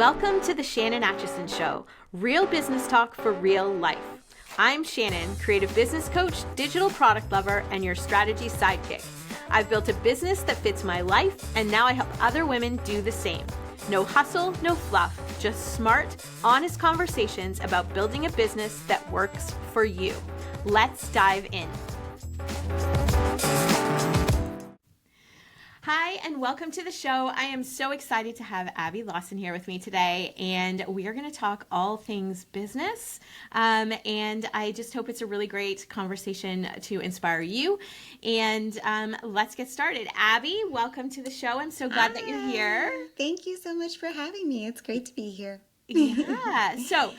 Welcome to the Shannon Atchison Show, real business talk for real life. I'm Shannon, creative business coach, digital product lover, and your strategy sidekick. I've built a business that fits my life, and now I help other women do the same. No hustle, no fluff, just smart, honest conversations about building a business that works for you. Let's dive in. Hi, and welcome to the show. I am so excited to have Abby Lawson here with me today, and we are going to talk all things business. And I just hope it's a really great conversation to inspire you. And let's get started. Abby, welcome to the show. I'm so glad that you're here. Thank you so much for having me. It's great to be here. Yeah. So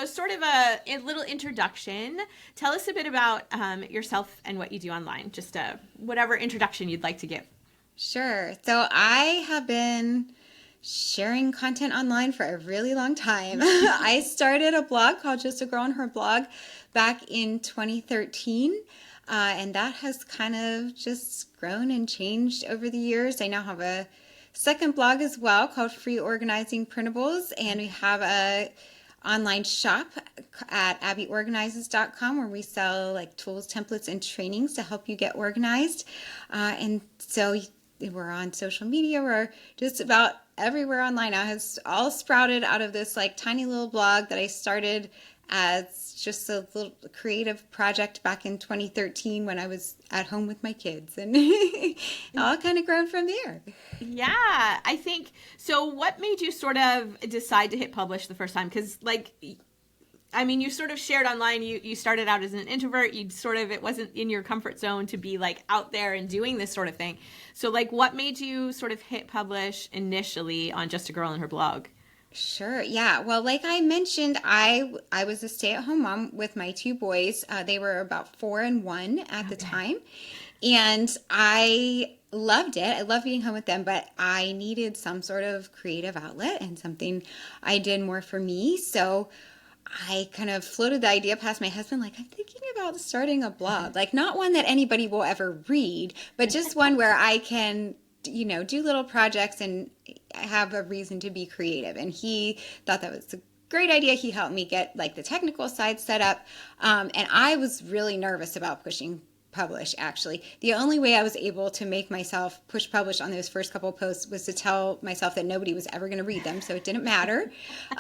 sort of a little introduction. Tell us a bit about yourself and what you do online. Just whatever introduction you'd like to give. Sure. So I have been sharing content online for a really long time. I started a blog called Just a Girl and Her Blog back in 2013. And that has kind of just grown and changed over the years. I now have a second blog as well called Free Organizing Printables. And we have a online shop at abbyorganizes.com where we sell like tools, templates, and trainings to help you get organized. And so we're on social media. We're just about everywhere online now. It's all sprouted out of this like tiny little blog that I started as just a little creative project back in 2013 when I was at home with my kids, and all kind of grown from there. Yeah, I think so. What made you sort of decide to hit publish the first time? Because you sort of shared online, you started out as an introvert, it wasn't in your comfort zone to be like out there and doing this sort of thing. So like what made you sort of hit publish initially on Just a Girl and Her Blog? Sure. Yeah. Well, like I mentioned, I was a stay-at-home mom with my two boys. They were about 4 and 1 at the time. And I loved it. I love being home with them, but I needed some sort of creative outlet and something I did more for me. So I kind of floated the idea past my husband, like, I'm thinking about starting a blog, like not one that anybody will ever read, but just one where I can, do little projects and have a reason to be creative. And he thought that was a great idea. He helped me get like the technical side set up. And I was really nervous about pushing publish, actually. The only way I was able to make myself push publish on those first couple of posts was to tell myself that nobody was ever going to read them, so it didn't matter. So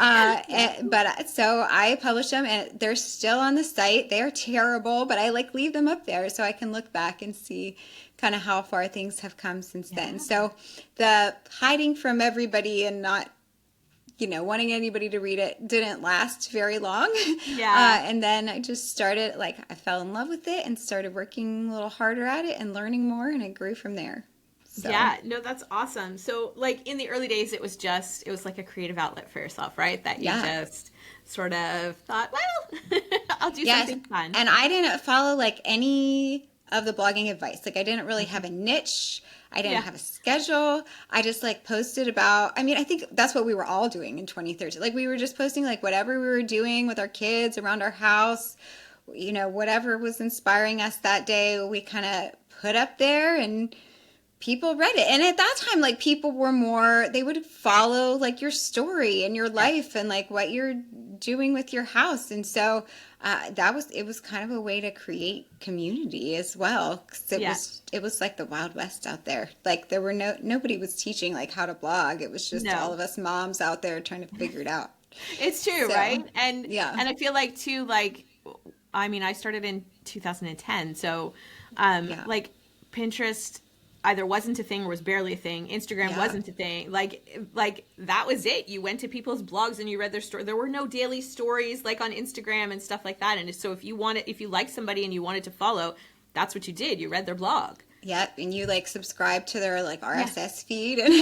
I published them, and they're still on the site. They're terrible, but I leave them up there so I can look back and see kind of how far things have come since then. So the hiding from everybody and not wanting anybody to read it didn't last very long. Yeah. And then I just started, I fell in love with it and started working a little harder at it and learning more, and it grew from there. So. Yeah, no, that's awesome. So in the early days, it was like a creative outlet for yourself, right? That you just sort of thought, well, I'll do something fun. And I didn't follow any of the blogging advice. I didn't really have a niche. I didn't have a schedule. I just posted about, I think that's what we were all doing in 2013. We were just posting whatever we were doing with our kids around our house, whatever was inspiring us that day, we kind of put up there and people read it. And at that time, people were more, they would follow your story and your life and what you're doing with your house. And so it was kind of a way to create community as well. 'Cause it was like the Wild West out there. There were nobody was teaching how to blog. It was just all of us moms out there trying to figure it out. It's true, right? And and I feel too, I started in 2010. So Pinterest either wasn't a thing or was barely a thing. Instagram wasn't a thing. That was it. You went to people's blogs and you read their story. There were no daily stories on Instagram and stuff like that. And so if you liked somebody and you wanted to follow, that's what you did. You read their blog. Yep, and you subscribe to their RSS feed and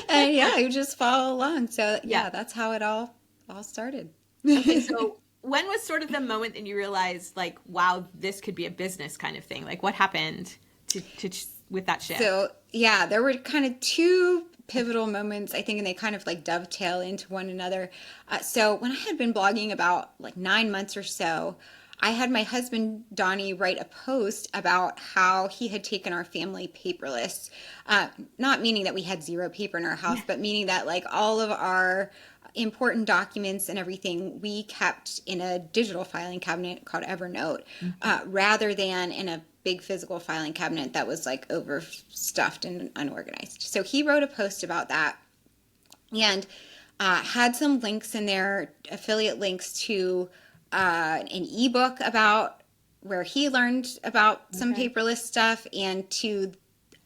and you just follow along. So that's how it all started. Okay, so when was sort of the moment that you realized wow, this could be a business kind of thing? What happened to with that shift? So there were kind of two pivotal moments, I think, and they kind of dovetail into one another. So when I had been blogging about 9 months or so, I had my husband, Donnie, write a post about how he had taken our family paperless. Not meaning that we had zero paper in our house, but meaning that like all of our important documents and everything we kept in a digital filing cabinet called Evernote, rather than in a big physical filing cabinet that was like overstuffed and unorganized. So he wrote a post about that and had some links in there, affiliate links to an ebook about where he learned about some paperless stuff, and to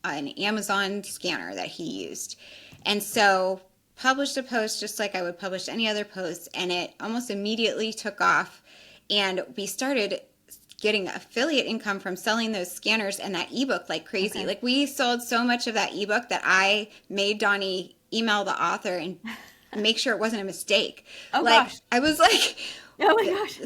an Amazon scanner that he used. And so published a post just like I would publish any other post, and it almost immediately took off. And we started getting affiliate income from selling those scanners and that ebook like crazy. Like we sold so much of that ebook that I made Donnie email the author and make sure it wasn't a mistake. Oh, like, gosh. I was like, oh my gosh,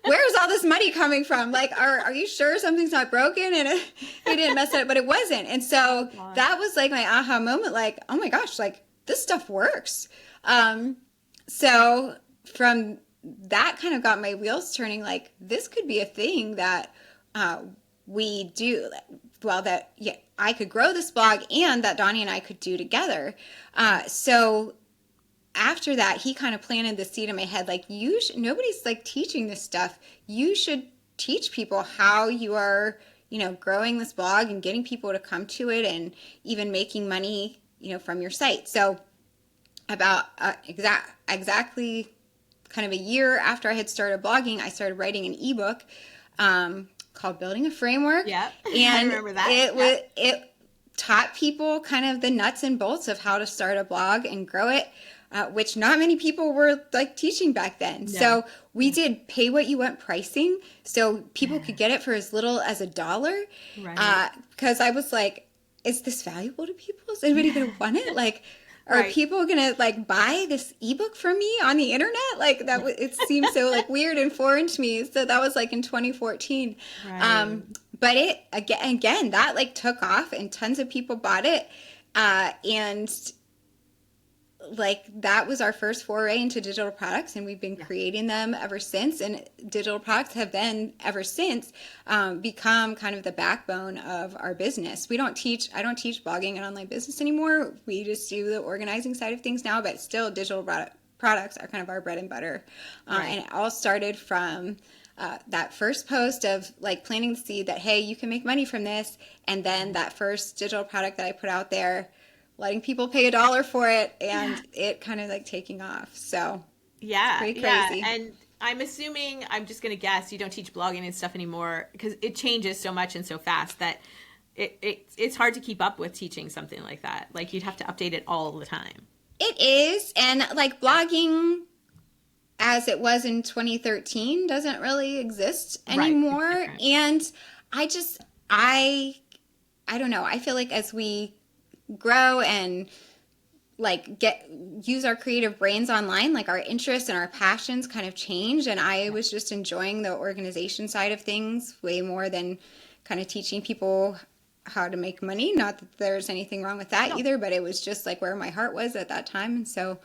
where's all this money coming from? Like, are you sure something's not broken? And it didn't mess it up, but it wasn't. And so that was like my aha moment. Like, oh my gosh, like this stuff works. So from that kind of got my wheels turning. Like this could be a thing that we do. Well, that I could grow this blog and that Donnie and I could do together. So after that, he kind of planted the seed in my head, like nobody's like teaching this stuff. You should teach people how you are, growing this blog and getting people to come to it and even making money, from your site. So about exactly kind of a year after I had started blogging, I started writing an ebook called Building a Framework. Yeah, and I remember that. It taught people kind of the nuts and bolts of how to start a blog and grow it. Which not many people were like teaching back then. No. So we did pay what you want pricing, so people could get it for as little as $1. Right. Because I was like, is this valuable to people? Is anybody going to want it? Like, are people going to like buy this ebook from me on the internet? Like that, it seemed so like weird and foreign to me. So that was like in 2014. Right. But it again that like took off and tons of people bought it, and like that was our first foray into digital products, and we've been creating them ever since. And digital products have then ever since become kind of the backbone of our business. I don't teach blogging and online business anymore. We just do the organizing side of things now, but still digital products are kind of our bread and butter. And it all started from that first post of like planting the seed that, hey, you can make money from this. And then that first digital product that I put out there, letting people pay $1 for it, and it kind of like taking off. So it's pretty crazy. Yeah. And I'm assuming, I'm just going to guess, you don't teach blogging and stuff anymore because it changes so much and so fast that it's hard to keep up with teaching something like that. Like you'd have to update it all the time. It is. And like blogging as it was in 2013 doesn't really exist anymore. Right. And I don't know. I feel like as we grow and like use our creative brains online, like our interests and our passions kind of change. And I was just enjoying the organization side of things way more than kind of teaching people how to make money. Not that there's anything wrong with that either, but it was just like where my heart was at that time. And so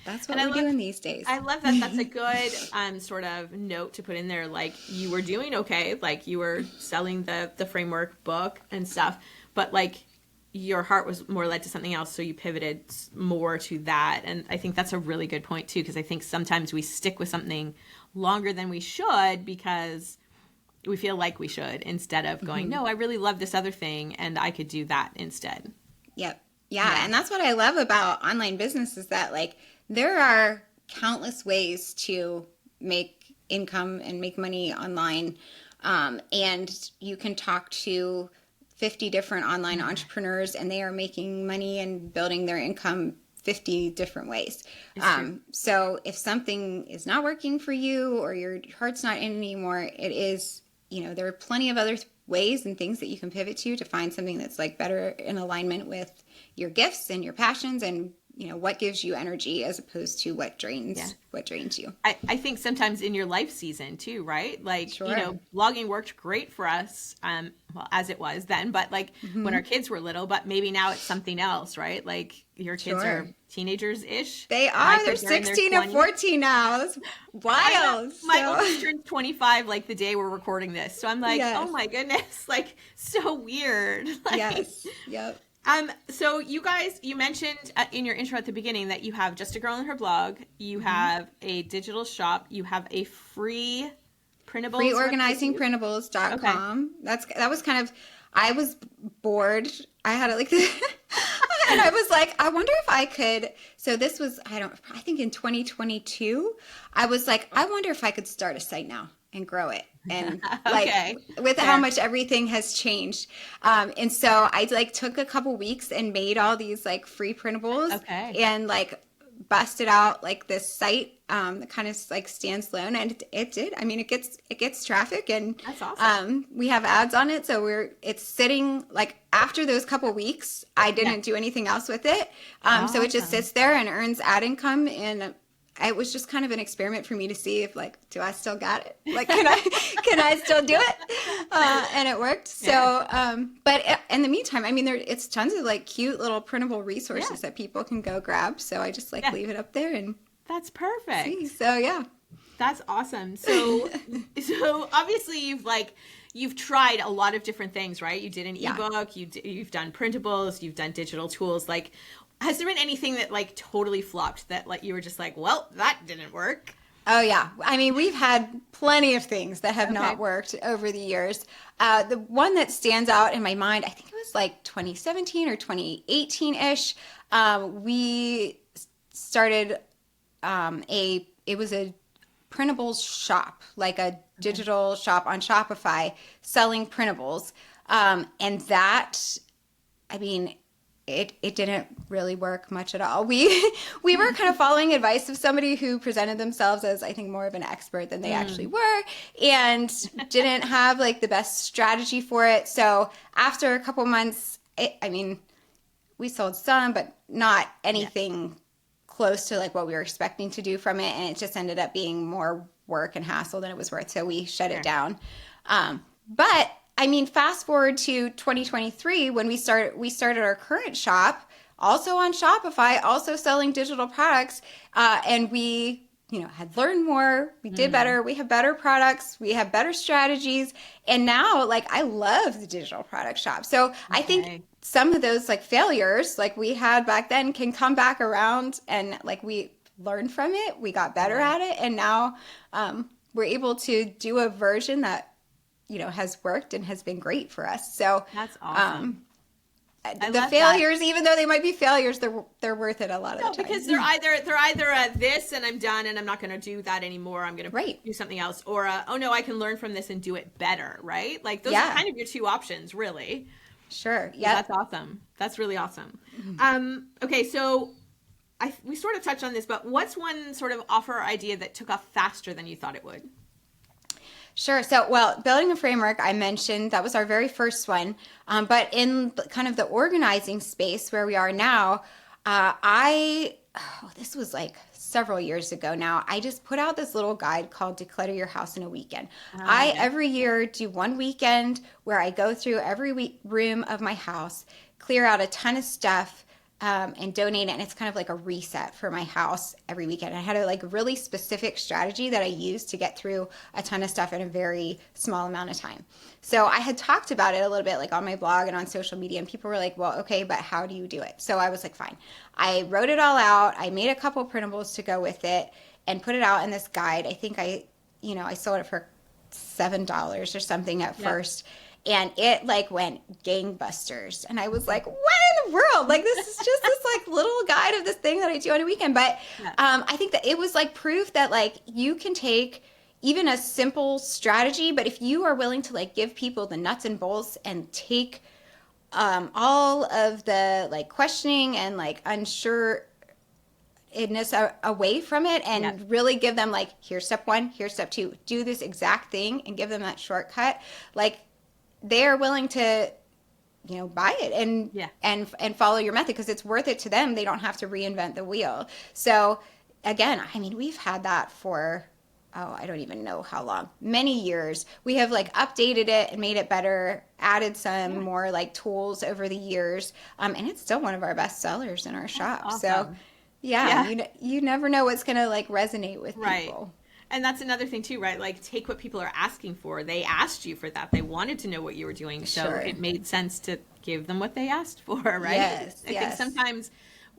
that's what we're doing these days. I love that. That's a good sort of note to put in there. Like you were doing okay, like you were selling the framework book and stuff, but like your heart was more led to something else, so you pivoted more to that. And I think that's a really good point too, because I think sometimes we stick with something longer than we should because we feel like we should, instead of going, no, I really love this other thing and I could do that instead. Yep. Yeah. And that's what I love about online business is that like there are countless ways to make income and make money online. And you can talk to 50 different online entrepreneurs, and they are making money and building their income 50 different ways. So if something is not working for you or your heart's not in anymore, it is, there are plenty of other ways and things that you can pivot to find something that's like better in alignment with your gifts and your passions and what gives you energy as opposed to what drains you. I think sometimes in your life season too, right? Like, Sure. blogging worked great for us, well, as it was then, but like when our kids were little, but maybe now it's something else, right? Like your kids are teenagers-ish. They My are. They're kids are in their 16 and 20s. 14 now. That's wild. My oldest turned 25 like the day we're recording this. So I'm like, Yes. oh my goodness, like so weird. Like, Yes. Yep. So you guys, you mentioned in your intro at the beginning that you have Just a Girl and Her blog, you have a digital shop, you have a free printable Freeorganizingprintables.com. That was kind of, I was bored. I had it like and I was like, I wonder if I could. So this was, I think in 2022, I was like, I wonder if I could start a site now and grow it. And with how much everything has changed. And so I like took a couple weeks and made all these like free printables and like busted out like this site that kind of like stands alone, and it did. I mean, it gets traffic, and that's awesome. We have ads on it, so it's sitting like after those couple weeks. I didn't do anything else with it, so it just sits there and earns ad income. And it was just kind of an experiment for me to see if like, do I still got it? Like, can I still do it? And it worked. So, but in the meantime, I mean, it's tons of like cute little printable resources that people can go grab. So I just like leave it up there, and that's perfect. See. So yeah, that's awesome. So obviously you've tried a lot of different things, right? You did an ebook, you've done printables, you've done digital tools. Like, has there been anything that like totally flopped that like you were just like, well, that didn't work? Oh yeah. I mean, we've had plenty of things that have not worked over the years. The one that stands out in my mind, I think it was like 2017 or 2018-ish. We started it was a printables shop, like a digital shop on Shopify selling printables. And that, I mean, it didn't really work much at all. We were kind of following advice of somebody who presented themselves as, I think, more of an expert than they actually were, and didn't have like the best strategy for it. So after a couple months, I mean, we sold some, but not anything close to like what we were expecting to do from it. And it just ended up being more work and hassle than it was worth. So we shut it down. But I mean, fast forward to 2023 when we started our current shop, also on Shopify, also selling digital products, and we, had learned more. We did better. We have better products. We have better strategies, and now, like, I love the digital product shop. So I think some of those like failures, like we had back then, can come back around, and like we learned from it. We got better at it, and now we're able to do a version that has worked and has been great for us. So that's awesome. The failures, even though they might be failures, they're worth it a lot of the time. Because they're either this and I'm done and I'm not going to do that anymore. I'm going to do something else, or oh no, I can learn from this and do it better. Right? Like those are kind of your two options, really. Sure. Yeah. That's awesome. That's really awesome. Okay, so we sort of touched on this, but what's one sort of offer or idea that took off faster than you thought it would? Sure. So, well, building a framework, I mentioned, that was our very first one. But in kind of the organizing space where we are now, this was like several years ago now, I just put out this little guide called Declutter Your House in a Weekend. Every year do one weekend where I go through every room of my house, clear out a ton of stuff, and donate it. And it's kind of like a reset for my house every weekend. I had a like really specific strategy that I used to get through a ton of stuff in a very small amount of time. So I had talked about it a little bit like on my blog and on social media, and people were like, well, okay, but how do you do it? So I was like, fine. I wrote it all out. I made a couple printables to go with it and put it out in this guide. I think I sold it for $7 or something at first. And it like went gangbusters. And I was like, what in the world? Like, this is just this like little guide of this thing that I do on a weekend. But I think that it was like proof that like you can take even a simple strategy, but if you are willing to like give people the nuts and bolts and take all of the like questioning and like unsureness away from it, and really give them like, here's step one, here's step two, do this exact thing, and give them that shortcut, like, they are willing to buy it and follow your method, because it's worth it to them. They don't have to reinvent the wheel. So again, I mean, we've had that for, I don't even know how long, many years. We have like updated it and made it better, added some more like tools over the years. And it's still one of our best sellers in our shop. Awesome. So you never know what's going to like resonate with people. And that's another thing too, right? Like, take what people are asking for. They asked you for that. They wanted to know what you were doing. So it made sense to give them what they asked for, right? Yes. I think sometimes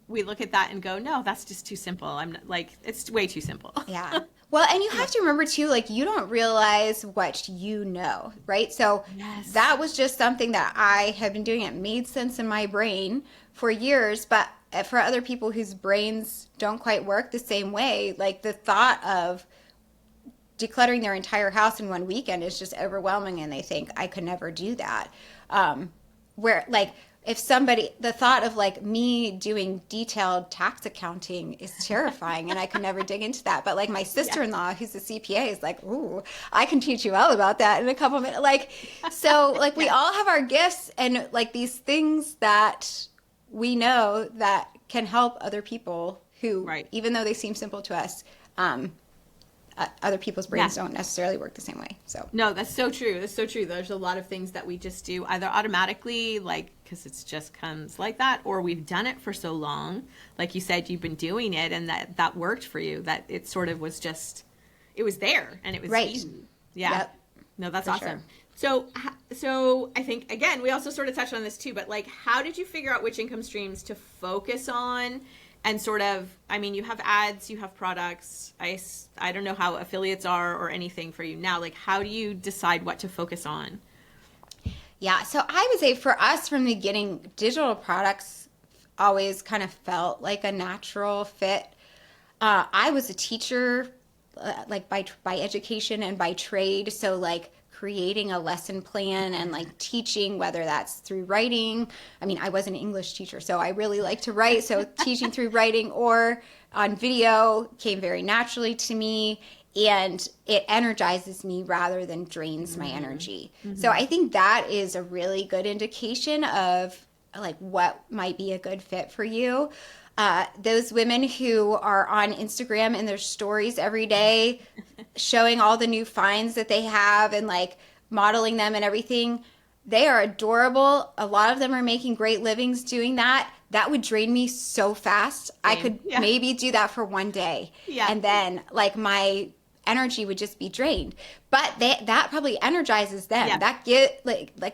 we look at that and go, no, that's just too simple. I'm not, like, it's way too simple. Yeah. Well, and you have to remember too, like, you don't realize what you know, right? So that was just something that I have been doing. It made sense in my brain for years, but for other people whose brains don't quite work the same way, like the thought of decluttering their entire house in one weekend is just overwhelming, and they think, I could never do that. Where like, if somebody, the thought of like me doing detailed tax accounting is terrifying, and I could never dig into that. But like my sister-in-law, who's a CPA, is like, ooh, I can teach you all about that in a couple minutes. Like, so like we all have our gifts and like these things that we know that can help other people who, even though they seem simple to us, other people's brains don't necessarily work the same way. So no, that's so true. That's so true. There's a lot of things that we just do either automatically, like because it just comes like that, or we've done it for so long, like you said, you've been doing it and that worked for you, that it sort of was just, it was there and it was easy. No, that's awesome. So I think, again, we also sort of touched on this too, but like, how did you figure out which income streams to focus on? And sort of, I mean, you have ads, you have products. I don't know how affiliates are or anything for you now. Like, how do you decide what to focus on? Yeah, so I would say for us from the beginning, digital products always kind of felt like a natural fit. I was a teacher, like by education and by trade. So like creating a lesson plan and like teaching, whether that's through writing. I mean, I was an English teacher, so I really like to write. So teaching through writing or on video came very naturally to me, and it energizes me rather than drains my energy. So I think that is a really good indication of like what might be a good fit for you. Those women who are on Instagram in their stories every day, showing all the new finds that they have and like modeling them and everything, they are adorable. A lot of them are making great livings doing that. That would drain me so fast. Same. I could maybe do that for one day. And then like my energy would just be drained. But that probably energizes them. That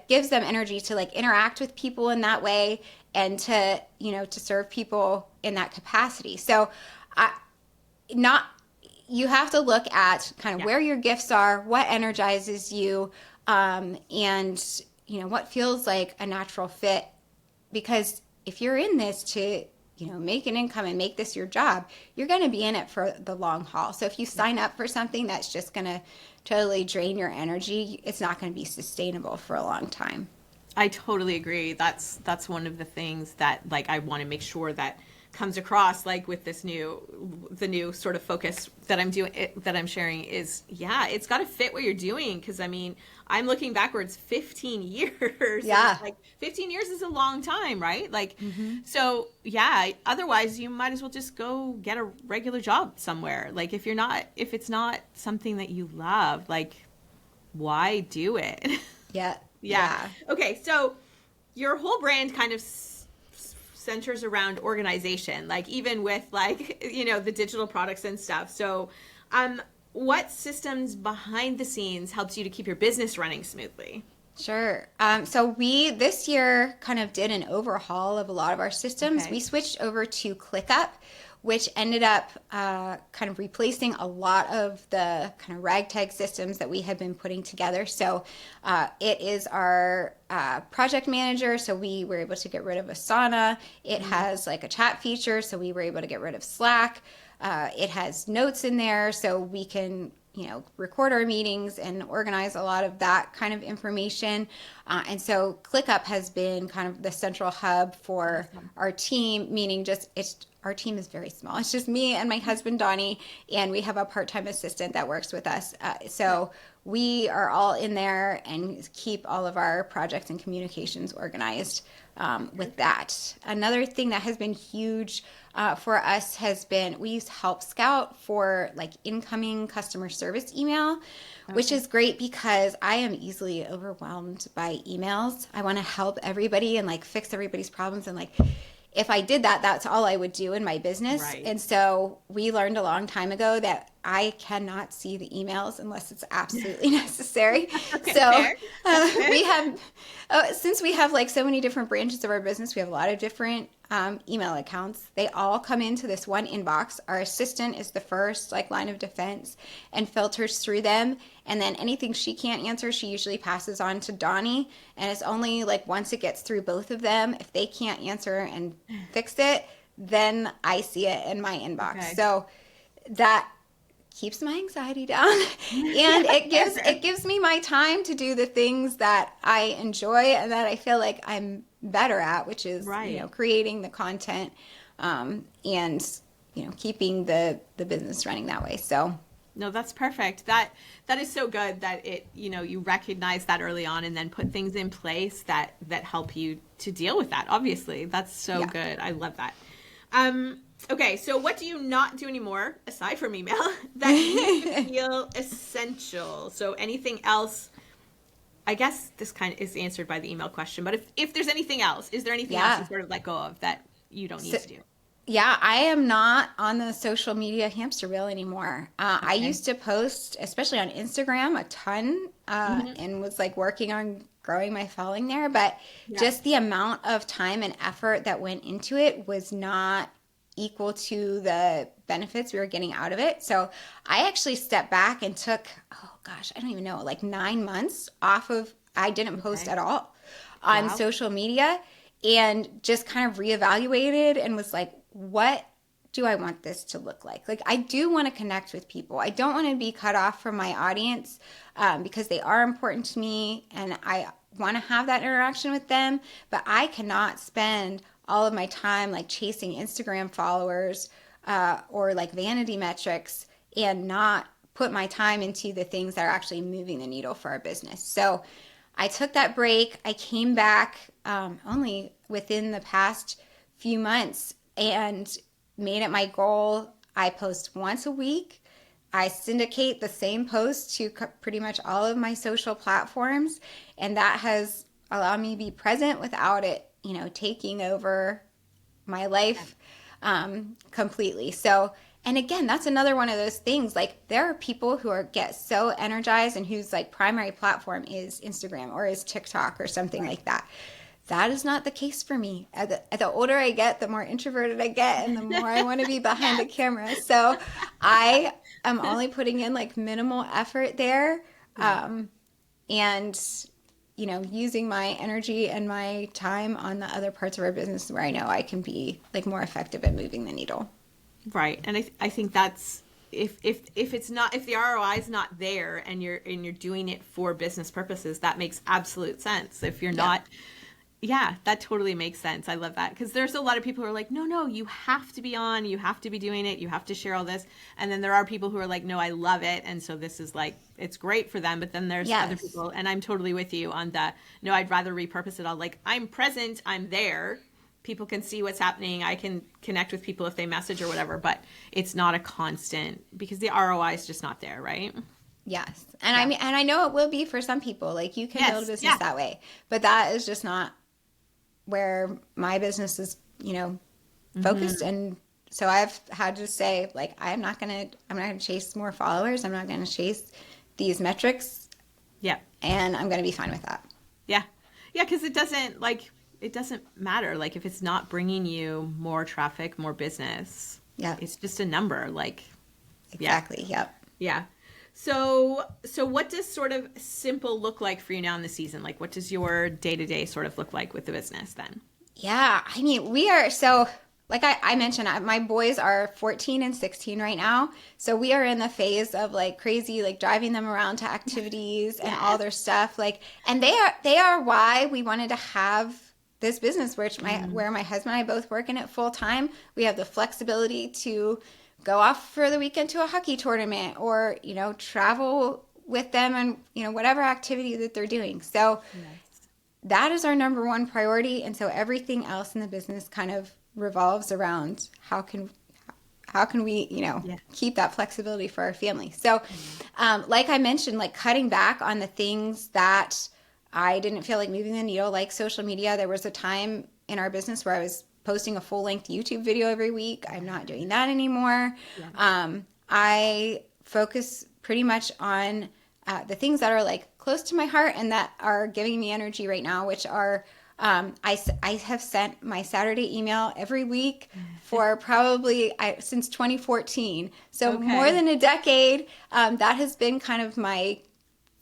gives them energy to like interact with people in that way and to, to serve people in that capacity. So you have to look at kind of where your gifts are, what energizes you, and what feels like a natural fit. Because if you're in this to make an income and make this your job, you're going to be in it for the long haul. So if you sign up for something that's just going to totally drain your energy, it's not going to be sustainable for a long time. I totally agree. That's one of the things that like I want to make sure that comes across, like with the new sort of focus that I'm sharing is, it's got to fit what you're doing. Because I mean, I'm looking backwards 15 years. Yeah. Like 15 years is a long time, right? Like, so otherwise you might as well just go get a regular job somewhere. Like if it's not something that you love, like why do it? Yeah. Okay. So your whole brand kind of centers around organization, like even with like, the digital products and stuff. So, what systems behind the scenes helps you to keep your business running smoothly? Sure. So we this year kind of did an overhaul of a lot of our systems. We switched over to ClickUp, which ended up kind of replacing a lot of the kind of ragtag systems that we had been putting together. So it is our project manager. So we were able to get rid of Asana. It has like a chat feature. So we were able to get rid of Slack. It has notes in there. So we can record our meetings and organize a lot of that kind of information. And so ClickUp has been kind of the central hub for our team, meaning our team is very small. It's just me and my husband, Donnie, and we have a part-time assistant that works with us. So we are all in there and keep all of our projects and communications organized with that. Another thing that has been huge for us has been we use Help Scout for like incoming customer service email, which is great because I am easily overwhelmed by emails. I want to help everybody and like fix everybody's problems, and like if I did that, that's all I would do in my business. Right. And so we learned a long time ago that I cannot see the emails unless it's absolutely necessary. Okay, So fair. we have, since we have like so many different branches of our business, we have a lot of different email accounts. They all come into this one inbox. Our assistant is the first like line of defense and filters through them. And then anything she can't answer, she usually passes on to Donnie. And it's only like once it gets through both of them, if they can't answer and fix it, then I see it in my inbox. Okay. So that keeps my anxiety down and it gives me my time to do the things that I enjoy and that I feel like I'm better at, which is creating the content and keeping the business running that way. So no, that's perfect. That is so good that it, you recognize that early on and then put things in place that help you to deal with that. Obviously, that's so good. I love that. Okay, so what do you not do anymore, aside from email, that you feel essential? So anything else, I guess this kind of is answered by the email question, but if there's anything else, is there anything else you sort of let go of that you don't need to do? Yeah, I am not on the social media hamster wheel anymore. I used to post, especially on Instagram, a ton and was like working on growing my following there. But just the amount of time and effort that went into it was not equal to the benefits we were getting out of it. So I actually stepped back and took, I don't even know, like 9 months off of, I didn't post at all on social media and just kind of reevaluated and was like, what do I want this to look like? Like, I do want to connect with people. I don't want to be cut off from my audience because they are important to me and I want to have that interaction with them, but I cannot spend all of my time like chasing Instagram followers or like vanity metrics and not put my time into the things that are actually moving the needle for our business. So I took that break. I came back only within the past few months and made it my goal. I post once a week. I syndicate the same post to pretty much all of my social platforms, and that has allowed me to be present without it, taking over my life completely. So, and again, that's another one of those things. Like, there are people who get so energized and whose like primary platform is Instagram or is TikTok or something like that. That is not the case for me. The older I get, the more introverted I get and the more I want to be behind the camera. So I am only putting in like minimal effort there and, using my energy and my time on the other parts of our business where I know I can be like more effective at moving the needle. Right. And I think that's if the ROI is not there and you're doing it for business purposes, that makes absolute sense. If you're not, that totally makes sense. I love that. Because there's a lot of people who are like, no, you have to be on, you have to be doing it, you have to share all this. And then there are people who are like, no, I love it. And so this is like, it's great for them. But then there's other people, and I'm totally with you on the, no, I'd rather repurpose it all. Like, I'm present, I'm there. People can see what's happening. I can connect with people if they message or whatever, but it's not a constant because the ROI is just not there, right? Yes. And I mean, and I know it will be for some people. Like, you can build a business that way, but that is just not where my business is, focused. And so I've had to say, like, I'm not going to chase more followers. I'm not going to chase these metrics. Yeah. And I'm going to be fine with that. Yeah. Yeah. Cause it doesn't matter. Like, if it's not bringing you more traffic, more business, it's just a number. Like, exactly. Yep. Yeah. So what does sort of simple look like for you now in the season? Like, what does your day-to-day sort of look like with the business then? Yeah. I mean, we are, so like I mentioned, my boys are 14 and 16 right now. So we are in the phase of like crazy, like driving them around to activities and all their stuff. Like, and they are why we wanted to have this business, where my husband and I both work in it full time. We have the flexibility to go off for the weekend to a hockey tournament or, travel with them and, you know, whatever activity that they're doing. So that is our number one priority. And so everything else in the business kind of revolves around how can we, you know, keep that flexibility for our family. So like I mentioned, like cutting back on the things that I didn't feel like moving the needle, like social media. There was a time in our business where I was posting a full-length YouTube video every week. I'm not doing that anymore. I focus pretty much on the things that are like close to my heart and that are giving me energy right now, which are I have sent my Saturday email every week for probably since 2014. So more than a decade. That has been kind of my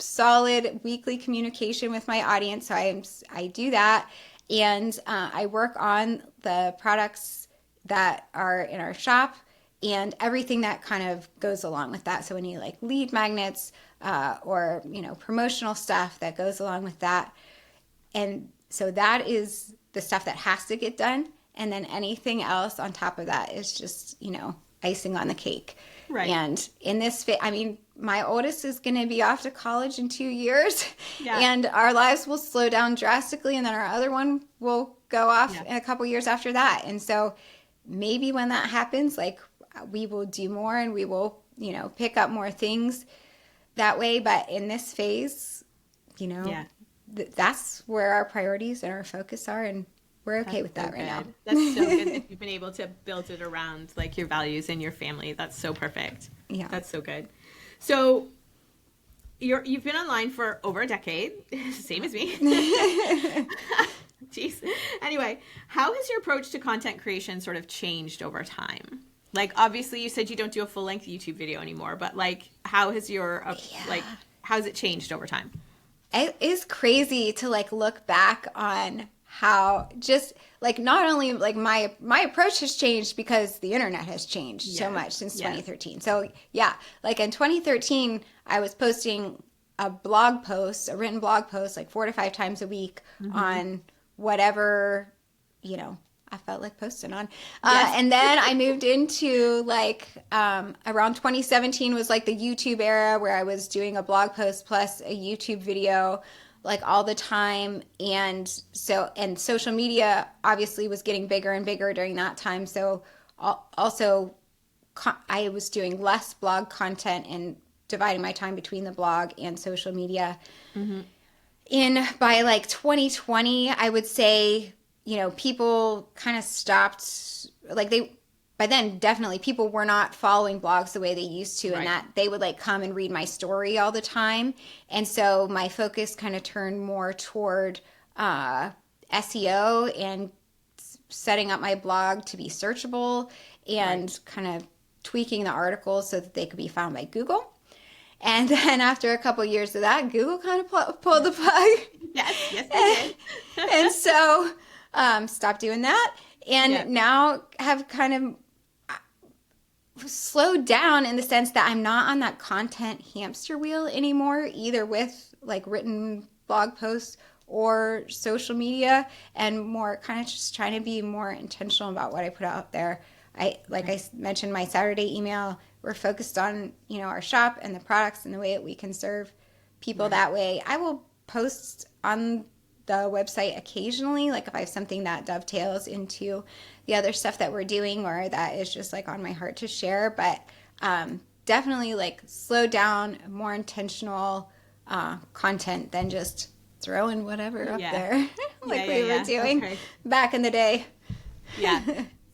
solid weekly communication with my audience. So I do that. And I work on the products that are in our shop and everything that kind of goes along with that. So any like lead magnets or, you know, promotional stuff that goes along with that. And so that is the stuff that has to get done. And then anything else on top of that is just, you know, icing on the cake. Right. And in this, I mean, my oldest is going to be off to college in 2 years and our lives will slow down drastically. And then our other one will go off in a couple years after that. And so maybe when that happens, like we will do more and we will, you know, pick up more things that way. But in this phase, you know, that's where our priorities and our focus are. And we're okay with that right now. That's so good that you've been able to build it around like your values and your family. That's so perfect. Yeah. That's so good. So you've been online for over a decade, same as me. Jeez. Anyway, how has your approach to content creation sort of changed over time? Like, obviously you said you don't do a full length YouTube video anymore, but like, how has how's it changed over time? It is crazy to like look back on how just like not only like my approach has changed because the internet has changed so much since 2013. So like in 2013, I was posting a written blog post like 4 to 5 times a week on whatever, you know, I felt like posting on. And then I moved into like around 2017 was like the YouTube era where I was doing a blog post plus a YouTube video like all the time. And social media obviously was getting bigger and bigger during that time. So also I was doing less blog content and dividing my time between the blog and social media. By like 2020, I would say, you know, people kind of stopped, like by then definitely people were not following blogs the way they used to, and that they would like come and read my story all the time. And so my focus kind of turned more toward SEO and setting up my blog to be searchable and kind of tweaking the articles so that they could be found by Google. And then after a couple of years of that, Google kind of pulled the plug. Yes, they did. And so stopped doing that. And now have kind of slowed down in the sense that I'm not on that content hamster wheel anymore, either with like written blog posts or social media, and more kind of just trying to be more intentional about what I put out there. I mentioned my Saturday email, we're focused on, you know, our shop and the products and the way that we can serve people that way. I will post on the website occasionally, like if I have something that dovetails into the other stuff that we're doing or that is just like on my heart to share, but definitely like slow down, more intentional content than just throwing whatever up there like we were doing back in the day.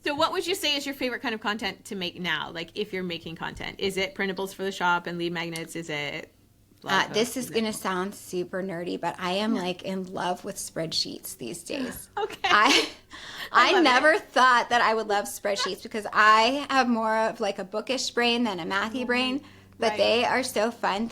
So what would you say is your favorite kind of content to make now? Like if you're making content, is it printables for the shop and lead magnets? Is it this is going to sound super nerdy, but I am like in love with spreadsheets these days. I never thought that I would love spreadsheets because I have more of like a bookish brain than a mathy brain, but they are so fun.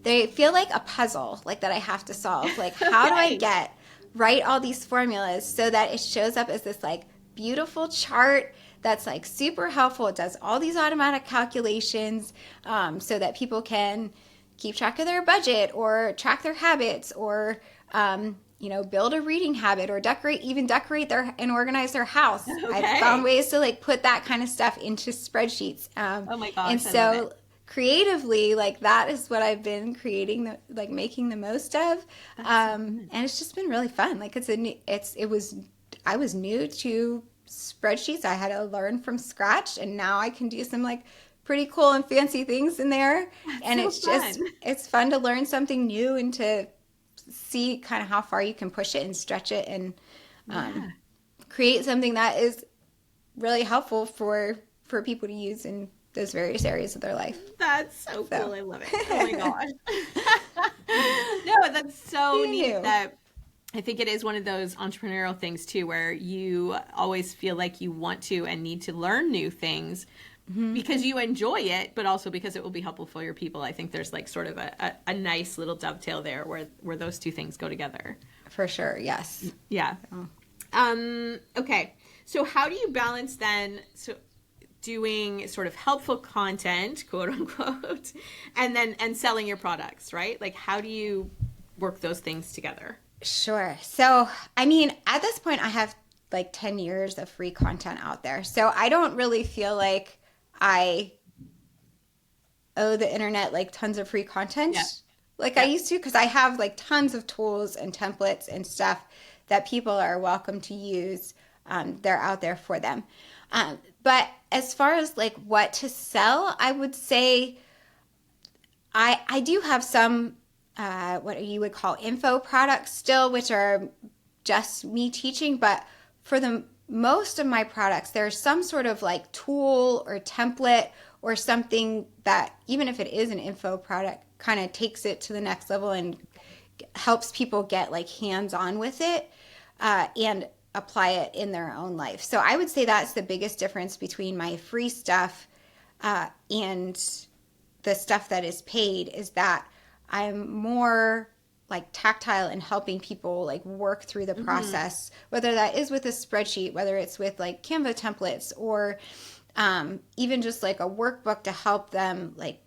They feel like a puzzle, like that I have to solve. Like how do I write all these formulas so that it shows up as this like beautiful chart that's like super helpful. It does all these automatic calculations so that people can keep track of their budget or track their habits or, you know, build a reading habit or decorate and organize their house. I've found ways to like put that kind of stuff into spreadsheets. Oh my gosh. And so creatively, like that is what I've been creating, like making the most of. And it's just been really fun. Like I was new to spreadsheets. I had to learn from scratch, and now I can do some like pretty cool and fancy things in there. And so it's fun. it's fun to learn something new and to see kind of how far you can push it and stretch it and Yeah. create something that is really helpful for people to use in those various areas of their life. That's so So. cool. I love it. Oh my gosh. No, that's so neat Ew. that I think it is one of those entrepreneurial things too, where you always feel like you want to and need to learn new things because you enjoy it, but also because it will be helpful for your people. I think there's like sort of a nice little dovetail there where those two things go together. For sure, yes. Yeah. Okay. So how do you balance then doing sort of helpful content, quote unquote, and selling your products, right? Like how do you work those things together? Sure. So, I mean, at this point, I have like 10 years of free content out there. So I don't really feel like I owe the internet like tons of free content Yeah. like I Yeah. used to, because I have like tons of tools and templates and stuff that people are welcome to use. They're out there for them. But as far as like what to sell, I would say I do have some what you would call info products still, which are just me teaching. But for the most of my products, there's some sort of like tool or template or something that, even if it is an info product, kind of takes it to the next level and helps people get like hands on with it and apply it in their own life. So I would say that's the biggest difference between my free stuff and the stuff that is paid, is that I'm more like tactile and helping people like work through the process, whether that is with a spreadsheet, whether it's with like Canva templates, or even just like a workbook to help them like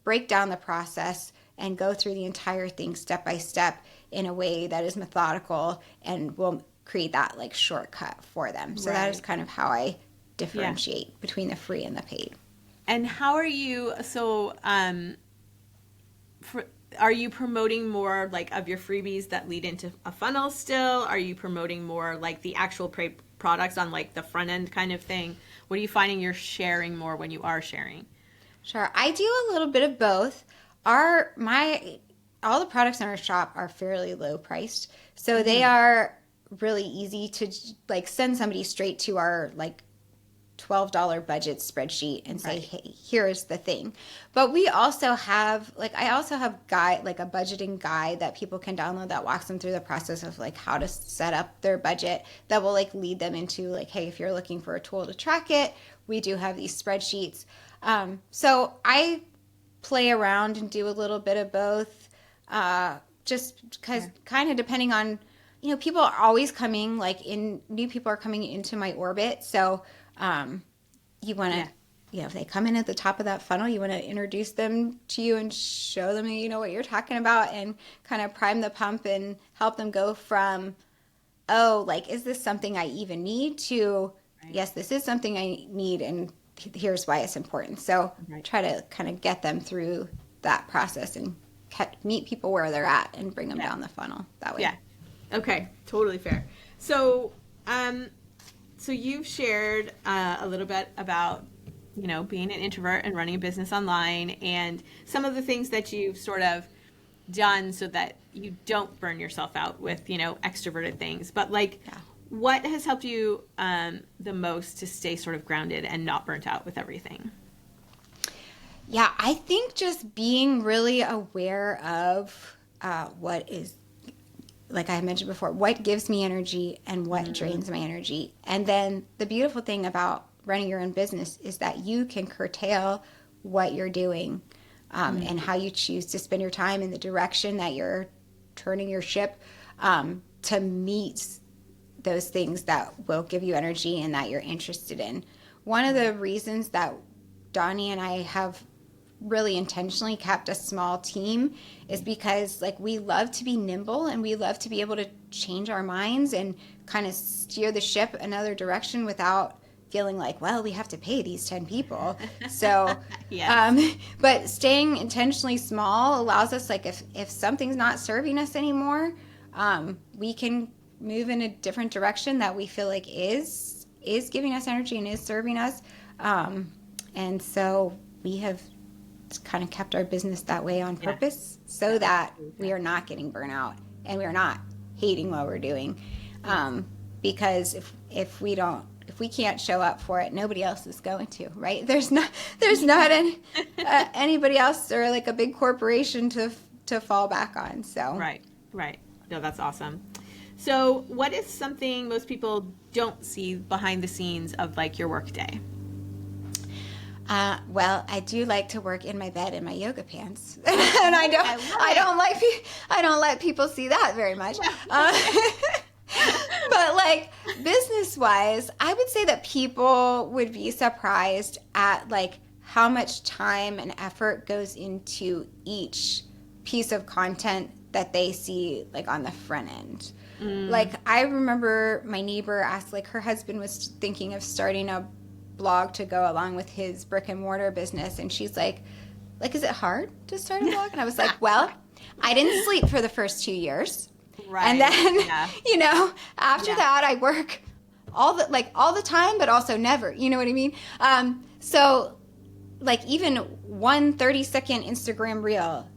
break down the process and go through the entire thing step by step in a way that is methodical and will create that like shortcut for them. So that is Right. kind of how I differentiate between the free and the paid. And how are you are you promoting more like of your freebies that lead into a funnel still? Are you promoting more like the actual products on like the front end kind of thing? What are you finding you're sharing more when you are sharing? Sure. I do a little bit of both. All the products in our shop are fairly low priced. So they are really easy to like send somebody straight to our like $12 budget spreadsheet and say, Right. hey, here's the thing. But we also have I also have like a budgeting guide that people can download that walks them through the process of like how to set up their budget, that will like lead them into like, hey, if you're looking for a tool to track it, we do have these spreadsheets. So I play around and do a little bit of both, just because kind of depending on, people are always coming, new people are coming into my orbit. So you want to, if they come in at the top of that funnel, you want to introduce them to you and show them, what you're talking about, and kind of prime the pump and help them go from, oh, like, is this something I even need, to, yes, this is something I need, and here's why it's important. So try to kind of get them through that process and meet people where they're at and bring them down the funnel that way. Yeah. Okay. Totally fair. So, so you've shared a little bit about, being an introvert and running a business online, and some of the things that you've sort of done so that you don't burn yourself out with, extroverted things. But like, what has helped you the most to stay sort of grounded and not burnt out with everything? Yeah, I think just being really aware of what is, like I mentioned before, what gives me energy and what drains my energy. And then the beautiful thing about running your own business is that you can curtail what you're doing and how you choose to spend your time in the direction that you're turning your ship to meet those things that will give you energy and that you're interested in. One of the reasons that Donnie and I have really intentionally kept a small team is because we love to be nimble and we love to be able to change our minds and kind of steer the ship another direction without feeling like, well, we have to pay these 10 people. So, Yes. but staying intentionally small allows us, like, if something's not serving us anymore, we can move in a different direction that we feel like is giving us energy and is serving us. And so we have kind of kept our business that way on purpose so that we are not getting burnout and we are not hating what we're doing. Because if we can't show up for it, nobody else is going to, right? There's not anybody else or like a big corporation to fall back on. So Right. No, that's awesome. So what is something most people don't see behind the scenes of like your work day? Well, I do like to work in my bed in my yoga pants, and I don't let people see that very much. But like business-wise, I would say that people would be surprised at like how much time and effort goes into each piece of content that they see like on the front end. Like I remember my neighbor asked, like her husband was thinking of starting a blog to go along with his brick and mortar business, and she's like, is it hard to start a blog? And I was like, well, I didn't sleep for the first 2 years. Right. And then, after that, I work all the time, but also never. You know what I mean? So, like, even one 30-second Instagram reel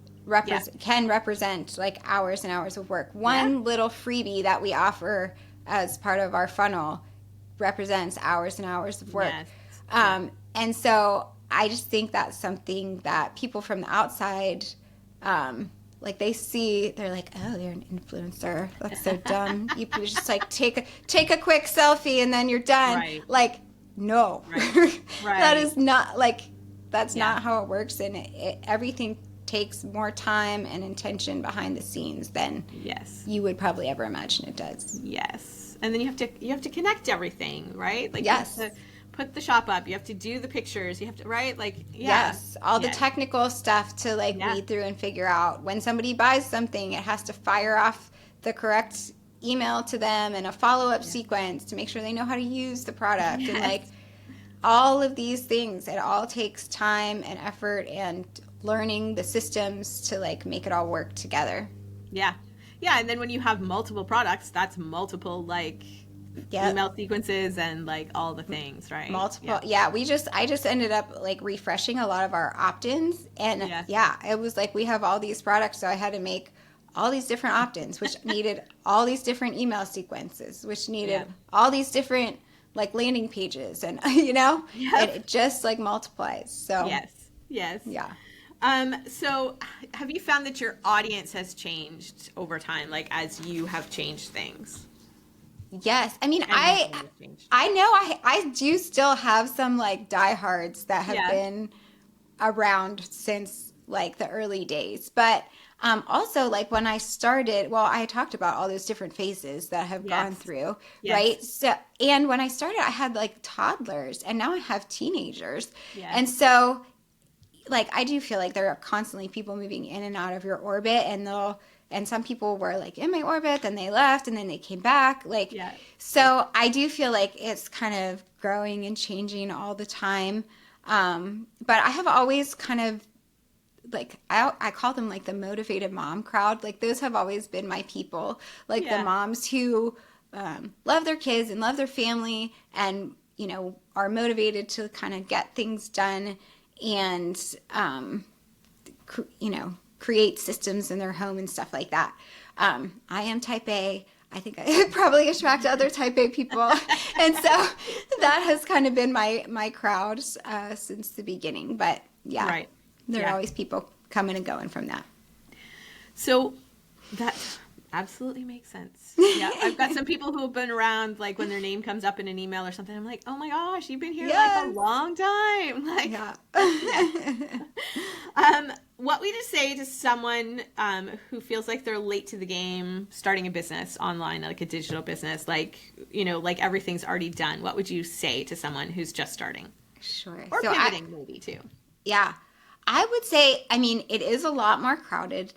can represent, like, hours and hours of work. One little freebie that we offer as part of our funnel represents hours and hours of work. Yes. And so I just think that's something that people from the outside like they see, they're like, oh, you're an influencer. That's so dumb. You just like take a quick selfie and then you're done. Right. Like, no, right. That is not like, that's not how it works. And everything takes more time and intention behind the scenes than you would probably ever imagine it does. Yes. And then you have to connect everything, right? Like yes. You have to put the shop up. You have to do the pictures. You have to, right? Like, yes, all the technical stuff to like weed through and figure out. When somebody buys something, it has to fire off the correct email to them and a follow-up sequence to make sure they know how to use the product. And like all of these things, it all takes time and effort and learning the systems to like make it all work together. Yeah. Yeah. And then when you have multiple products, that's multiple like email sequences and like all the things, right? Multiple. Yeah. I just ended up like refreshing a lot of our opt-ins, and it was like we have all these products, so I had to make all these different opt-ins, which needed all these different email sequences, which needed all these different like landing pages, and and it just like multiplies. So yes. Yeah. So have you found that your audience has changed over time, like as you have changed things? Yes. I mean, I know I do still have some like diehards that have been around since like the early days. But also like when I started, well, I talked about all those different phases that I have gone through, right? So, and when I started, I had like toddlers, and now I have teenagers. Yes. And so like I do feel like there are constantly people moving in and out of your orbit, and some people were like in my orbit, then they left, and then they came back. Like, so I do feel like it's kind of growing and changing all the time. But I have always kind of like, I call them like the motivated mom crowd. Like those have always been my people, like the moms who love their kids and love their family and, are motivated to kind of get things done and, create systems in their home and stuff like that. I am type A. I think I probably attract other type A people. And so that has kind of been my crowd since the beginning. But there are always people coming and going from that. So that absolutely makes sense. Yeah, I've got some people who have been around, like when their name comes up in an email or something, I'm like, oh my gosh, you've been here like a long time. Like, what would you say to someone who feels like they're late to the game, starting a business online, like a digital business, like, like everything's already done? What would you say to someone who's just starting? Sure. Or so pivoting maybe too. Yeah. I would say, I mean, it is a lot more crowded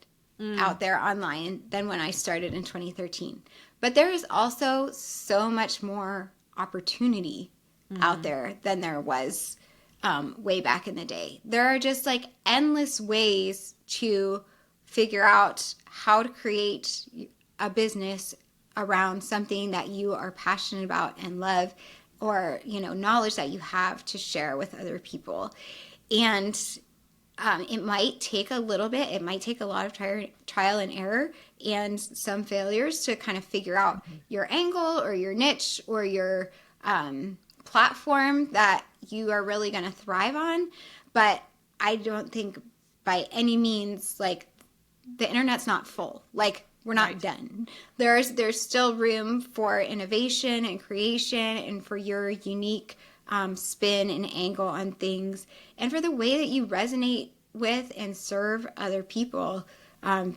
out there online than when I started in 2013. But there is also so much more opportunity out there than there was way back in the day. There are just like endless ways to figure out how to create a business around something that you are passionate about and love, or, you know, knowledge that you have to share with other people. And it might take a little bit, it might take a lot of trial and error and some failures to kind of figure out your angle or your niche or your platform that you are really going to thrive on. But I don't think by any means, like, the internet's not full. Like, we're not done. There's still room for innovation and creation and for your unique spin and angle on things, and for the way that you resonate with and serve other people.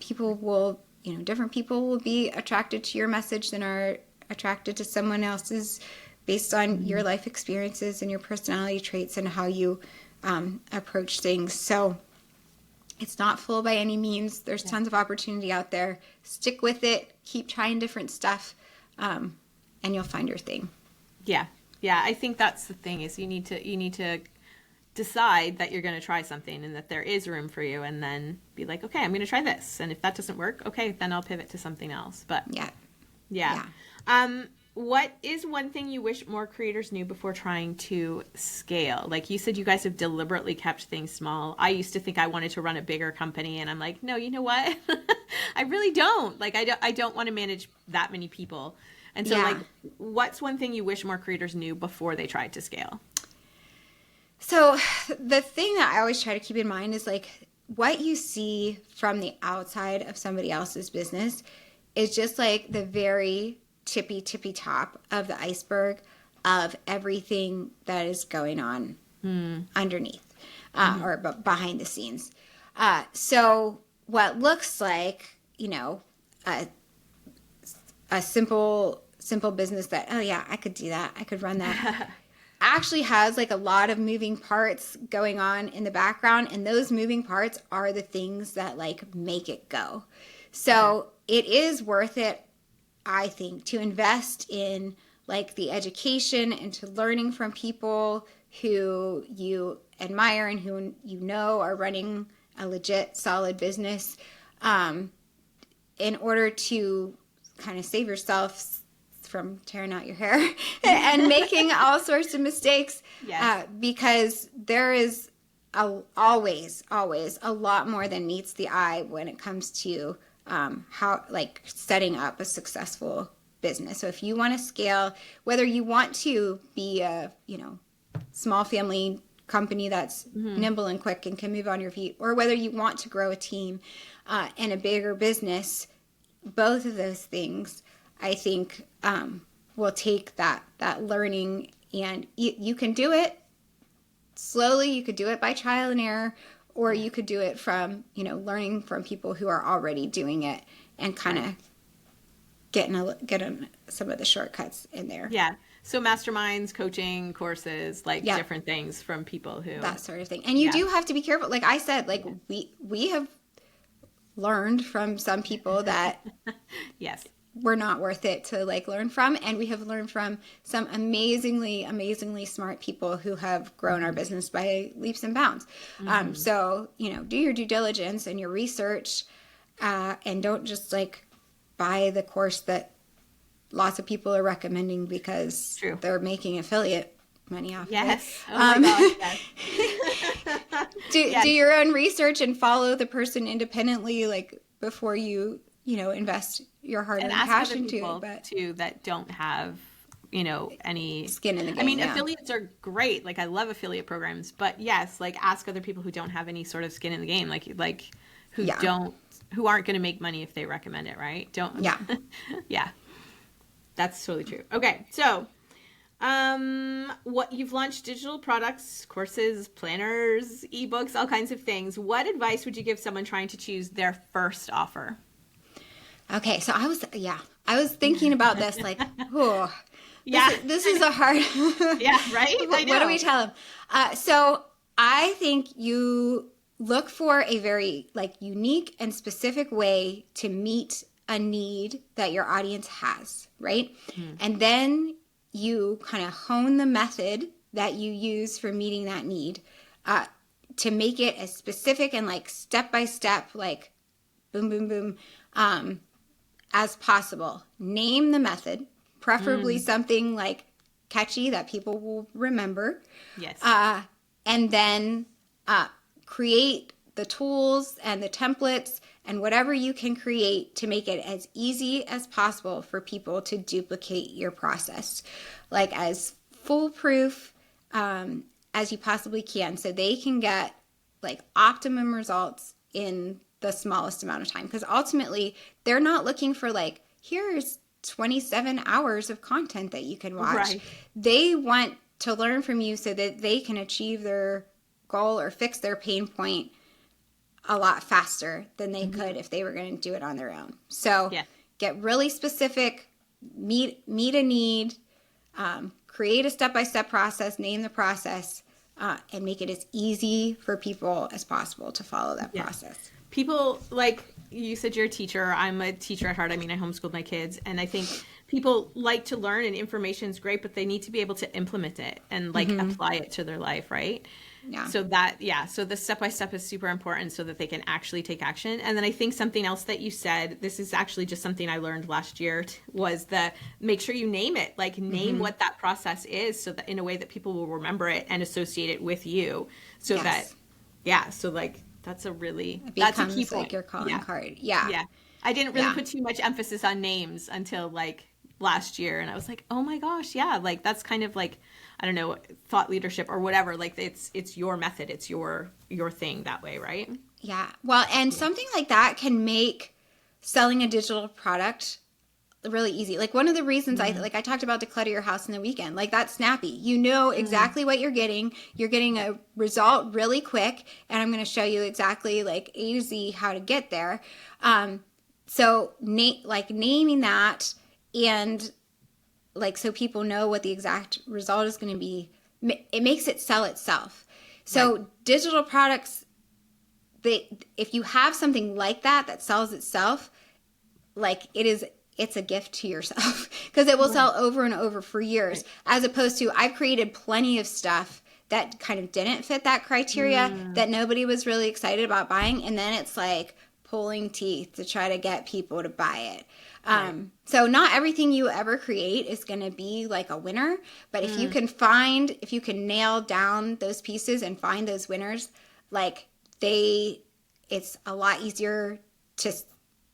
People will, you know, different people will be attracted to your message than are attracted to someone else's based on your life experiences and your personality traits and how you approach things. So it's not full by any means. There's tons of opportunity out there. Stick with it. Keep trying different stuff, and you'll find your thing. Yeah. Yeah. I think that's the thing, is you need to decide that you're going to try something and that there is room for you, and then be like, okay, I'm going to try this. And if that doesn't work, okay, then I'll pivot to something else. But yeah. What is one thing you wish more creators knew before trying to scale? Like you said, you guys have deliberately kept things small. I used to think I wanted to run a bigger company, and I'm like, no, you know what? I really don't. Like, I don't want to manage that many people. And so like, what's one thing you wish more creators knew before they tried to scale? So the thing that I always try to keep in mind is, like, what you see from the outside of somebody else's business is just like the very tippy top of the iceberg of everything that is going on underneath or behind the scenes. So what looks like, you know, a simple business that, oh yeah, I could do that, I could run that, actually has like a lot of moving parts going on in the background, and those moving parts are the things that like make it go. So it is worth it, I think, to invest in like the education and to learning from people who you admire and who you know are running a legit, solid business, in order to kind of save yourself from tearing out your hair and making all sorts of mistakes. Because there is always a lot more than meets the eye when it comes to how, like, setting up a successful business. So if you want to scale, whether you want to be a, you know, small family company that's nimble and quick and can move on your feet, or whether you want to grow a team and a bigger business, both of those things, I think, will take that learning, and you can do it slowly. You could do it by trial and error, or you could do it from, you know, learning from people who are already doing it and kind of getting some of the shortcuts in there. Yeah. So masterminds, coaching, courses, like different things from people who... That sort of thing. And you do have to be careful. Like I said, like we have learned from some people that were not worth it to like learn from. And we have learned from some amazingly smart people who have grown our business by leaps and bounds. So, you know, do your due diligence and your research, and don't just like buy the course that lots of people are recommending because they're making affiliate money off it. Oh my gosh, yes. Do your own research and follow the person independently, like, before you know, invest your hard-earned cash into it. But too, that don't have, you know, any skin in the game. I mean, affiliates are great. Like, I love affiliate programs, but yes, like, ask other people who don't have any sort of skin in the game, like who aren't going to make money if they recommend it, right? Yeah. That's totally true. Okay, so what you've launched digital products, courses, planners, ebooks, all kinds of things. What advice would you give someone trying to choose their first offer? Okay, so I was thinking about this, like, this is a hard right? What do we tell them? So I think you look for a very like unique and specific way to meet a need that your audience has, right? And then you kind of hone the method that you use for meeting that need, to make it as specific and like step by step, like boom, boom, boom, as possible. Name the method, preferably something like catchy that people will remember. Yes. And then create the tools and the templates and whatever you can create to make it as easy as possible for people to duplicate your process, like as foolproof as you possibly can, so they can get like optimum results in the smallest amount of time. Because ultimately, they're not looking for like, here's 27 hours of content that you can watch. Right. They want to learn from you so that they can achieve their goal or fix their pain point a lot faster than they could if they were going to do it on their own. So get really specific, meet a need, create a step-by-step process, name the process, and make it as easy for people as possible to follow that process. People, like you said, you're a teacher. I'm a teacher at heart. I mean, I homeschooled my kids, and I think people like to learn, and information is great, but they need to be able to implement it and like apply it to their life, right? Yeah. So so the step-by-step is super important so that they can actually take action. And then I think something else that you said, this is actually just something I learned last year, was make sure you name it, like name what that process is, so that in a way that people will remember it and associate it with you. So so like that's a key point. Like your calling card. Yeah. Yeah. I didn't really put too much emphasis on names until like last year. And I was like, oh my gosh, like that's kind of like, I don't know, thought leadership or whatever. Like it's your method. It's your thing that way, right? Yeah. Well, and something like that can make selling a digital product really easy. Like one of the reasons I talked about Declutter Your House in the weekend, like that's snappy. You know exactly what you're getting. You're getting a result really quick, and I'm going to show you exactly like A to Z how to get there. So naming that, and like so people know what the exact result is going to be, it makes it sell itself. So digital products, if you have something like that sells itself, like it's a gift to yourself, because it will sell over and over for years, as opposed to I've created plenty of stuff that kind of didn't fit that criteria, that nobody was really excited about buying, and then it's like pulling teeth to try to get people to buy it. So not everything you ever create is going to be like a winner, but if you can nail down those pieces and find those winners, like it's a lot easier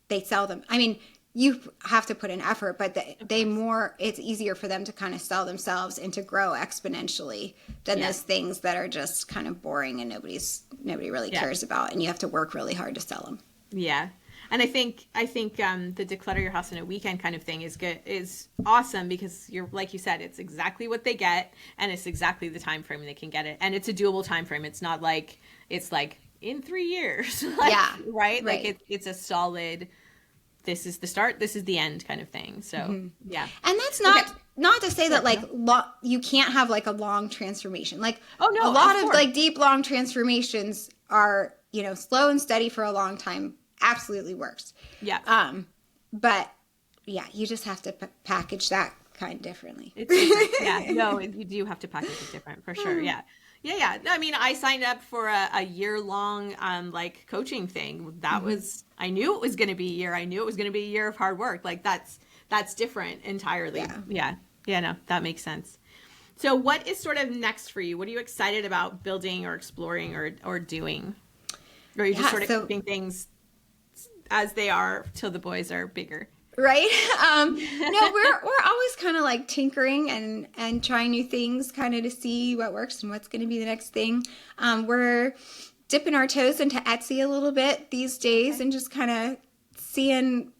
they sell them. I mean, you have to put in effort, but it's easier for them to kind of sell themselves and to grow exponentially than those things that are just kind of boring and nobody really cares about, and you have to work really hard to sell them. Yeah. And I think the Declutter Your House in a weekend kind of thing is awesome, because you're, like you said, it's exactly what they get, and it's exactly the time frame they can get it, and it's a doable time frame. It's not like it's like in 3 years, right? Like it's a solid. This is the start, this is the end kind of thing. So, and that's not to say that like you can't have like a long transformation. Like a lot of like deep, long transformations are, slow and steady for a long time. Absolutely works. Yeah. But you just have to package that kind of differently. It's different. No, you do have to package it different for sure. Yeah. I mean, I signed up for a year-long like coaching thing. That was, I knew it was going to be a year. I knew it was going to be a year of hard work. Like that's different entirely. Yeah. No, that makes sense. So what is sort of next for you? What are you excited about building or exploring or doing? Or are you just sort of keeping things as they are till the boys are bigger? Right. No, we're always kind of like tinkering and trying new things, kind of to see what works and what's going to be the next thing. We're dipping our toes into Etsy a little bit these days, and just kind of seeing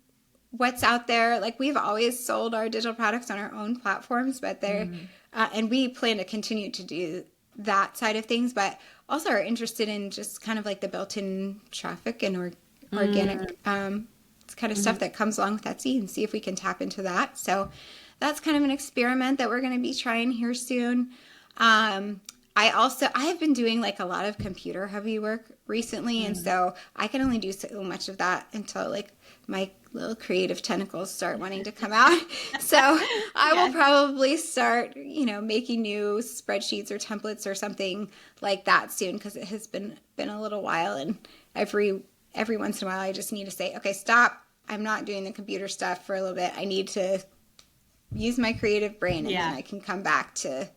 what's out there. Like we've always sold our digital products on our own platforms, but and we plan to continue to do that side of things, but also are interested in just kind of like the built-in traffic and organic kind of stuff that comes along with Etsy, and see if we can tap into that. So that's kind of an experiment that we're going to be trying here soon. I have been doing like a lot of computer heavy work recently, and so I can only do so much of that until like my little creative tentacles start wanting to come out. So I will probably start, making new spreadsheets or templates or something like that soon, because it has been a little while, and every once in a while I just need to say, okay, stop. I'm not doing the computer stuff for a little bit. I need to use my creative brain, and then I can come back to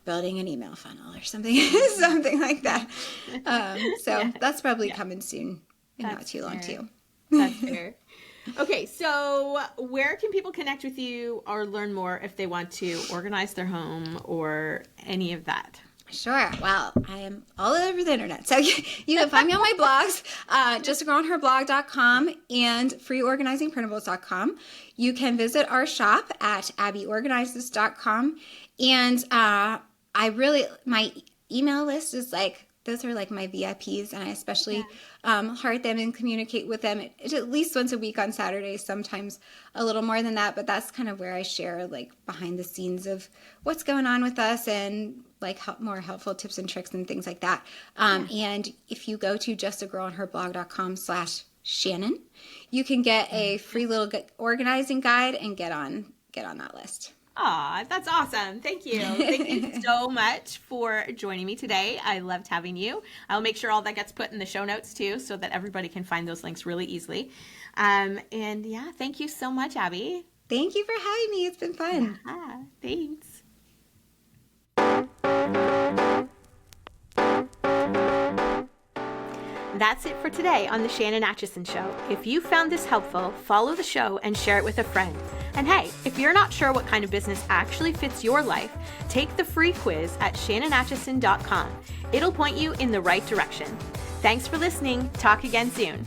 building an email funnel or something, something like that. That's probably coming soon, and not too long too. That's fair. Okay, so where can people connect with you or learn more if they want to organize their home or any of that? Sure. Well, I am all over the internet. So you can find me on my blogs, justagirlonherblog.com and freeorganizingprintables.com. You can visit our shop at abbyorganizes.com. And my email list is those are my VIPs, and I especially heart them and communicate with them at least once a week on Saturdays, sometimes a little more than that, but that's kind of where I share behind the scenes of what's going on with us, and more helpful tips and tricks and things like that. And if you go to justagirlonherblog.com/Shannon, you can get a free little organizing guide and get on that list. Aw, that's awesome. Thank you. Thank you so much for joining me today. I loved having you. I'll make sure all that gets put in the show notes too, so that everybody can find those links really easily. Thank you so much, Abby. Thank you for having me. It's been fun. Yeah, thanks. That's it for today on The Shannon Atchison Show. If you found this helpful, follow the show and share it with a friend. And hey, if you're not sure what kind of business actually fits your life, take the free quiz at shannonatchison.com. It'll point you in the right direction. Thanks for listening. Talk again soon.